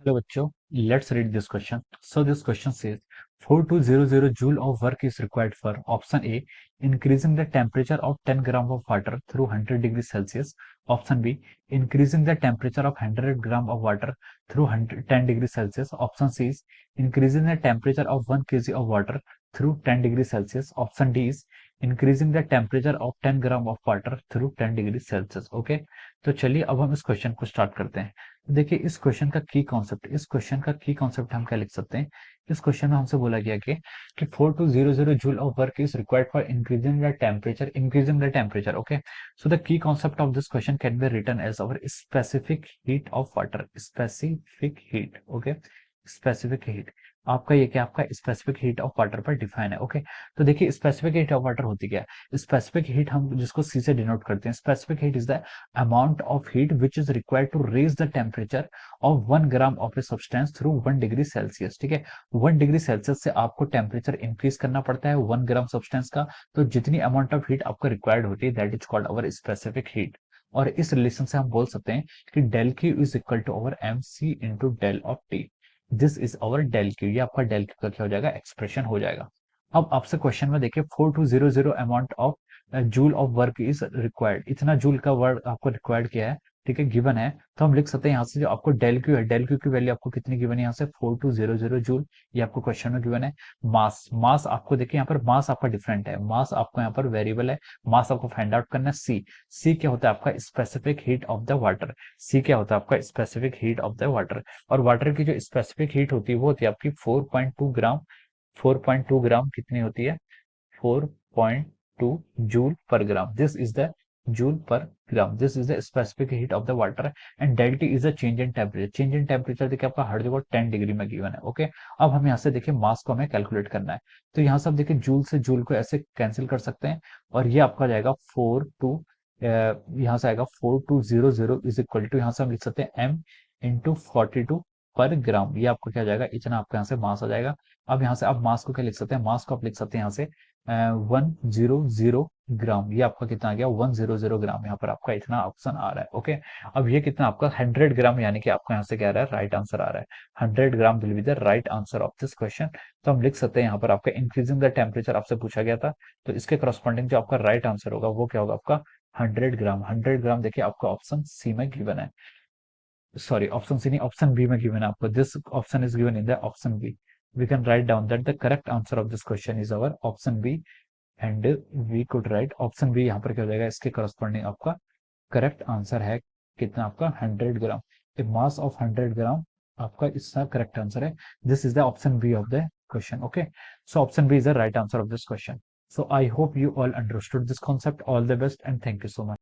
Hello बच्चों, let's read this question. So this question says 4200 joule of work is required for option A, increasing the temperature of 10 gram of water through 100 degrees Celsius. Option B, increasing the temperature of 100 gram of water through 10 degrees Celsius. Option C is increasing the temperature of 1 kg of water through 10 degrees Celsius. Option D is increasing the temperature of 10 gram of water through 10 degrees Celsius. Okay, तो चलिए अब हम इस question को start करते हैं। देखिए इस क्वेश्चन का की कॉन्सेप्ट हम क्या लिख सकते हैं। इस क्वेश्चन में हमसे बोला गया कि 4200 joule of work is required for increasing the temperature. Okay, so the key concept of this question can be written as our specific heat of water. Specific heat, okay, specific heat आपका ये क्या आपका specific heat of water पर define है। Okay, तो देखिए specific heat of water होती क्या है। स्पेसिफिक हीट हम जिसको सी से डिनोट करते हैं, specific heat is the amount of heat which is required to raise the temperature of 1 gram of a substance through 1 degree Celsius. ठीक है, 1 डिग्री सेल्सियस से आपको टेम्परेचर इंक्रीज करना पड़ता है 1 ग्राम सब्सटेंस का, तो जितनी अमाउंट ऑफ हीट आपको रिक्वायर्ड होती है that is called our specific heat. और इस रिलेशन से हम बोल सकते हैं कि del Q is equal to our M C into del of T. This is our del Q, ये आपका डेल क्यू का क्या हो जाएगा, एक्सप्रेशन हो जाएगा। अब आपसे क्वेश्चन में देखिए 4200 amount of joule of work is required, इतना जूल का वर्क आपको रिक्वायर्ड किया है। ठीक है, गिवन है, तो हम लिख सकते हैं यहाँ से जो आपको डेल क्यू है, डेल क्यू की वैल्यू आपको कितनी गिवन है यहाँ से 4200 जूल, ये आपको क्वेश्चन में गिवन है। मास आपको देखिए यहाँ पर मास आपका डिफरेंट है, मास आपको यहाँ पर वेरिएबल है, मास आपको फाइंड आउट करना है। सी क्या होता है आपका specific heat of the water. C क्या होता है आपका specific heat of the water, और वाटर की जो स्पेसिफिक हीट होती है वो होती है आपकी 4.2 ग्राम। 4.2 ग्राम कितनी होती है, 4.2 joule per gram. This is the joule per gram, this is the specific heat of the water. And del T is the change in temperature. Change in temperature देखिए आपका हर जगह 10 डिग्री में गिवन है। ओके, अब हम यहाँ से देखिए मास को हमें कैलकुलेट करना है, तो यहाँ से आप देखिए जूल से जूल को ऐसे कैंसिल कर सकते हैं, और ये आपका जाएगा 4 यहाँ से आएगा 4200 इज इक्वल टू, यहाँ से हम लिख सकते हैं एम इंटू 42 पर ग्राम। ये आपको क्या जाएगा, इतना आपका यहाँ से मास आ जाएगा। अब यहाँ से आप मास को क्या लिख सकते हैं, मास को आप लिख सकते हैं यहाँ से 100 ग्राम। ये आपका कितना आ गया, 100 ग्राम, यहाँ पर आपका इतना ऑप्शन आ रहा है। ओके, अब ये कितना आपका 100 ग्राम, यानी कि आपका यहाँ से क्या आ रहा है, राइट आंसर आ रहा है। 100 gram will be the right answer of this question. तो हम लिख सकते हैं यहाँ पर आपका इंक्रीजिंग द टेम्परेचर आपसे पूछा गया था, तो इसके करस्पॉन्डिंग जो आपका राइट आंसर होगा वो क्या होगा आपका 100 ग्राम। 100 ग्राम देखिए आपका ऑप्शन सी में गिवन है, सॉरी ऑप्शन सी नहीं, ऑप्शन बी में गिवन है आपको। This option is given in the option B. We can write down that the correct answer of this question is our option B, and we could write option B। यहाँ पर क्या हो जाएगा, इसके corresponding आपका correct answer है कितना आपका 100 ग्राम। ए मास ऑफ 100 ग्राम आपका इसका करेक्ट आंसर है। This is the option B of the question. Okay, so option B is the right answer of this question. So I hope you all understood this concept. All the best and thank you so much.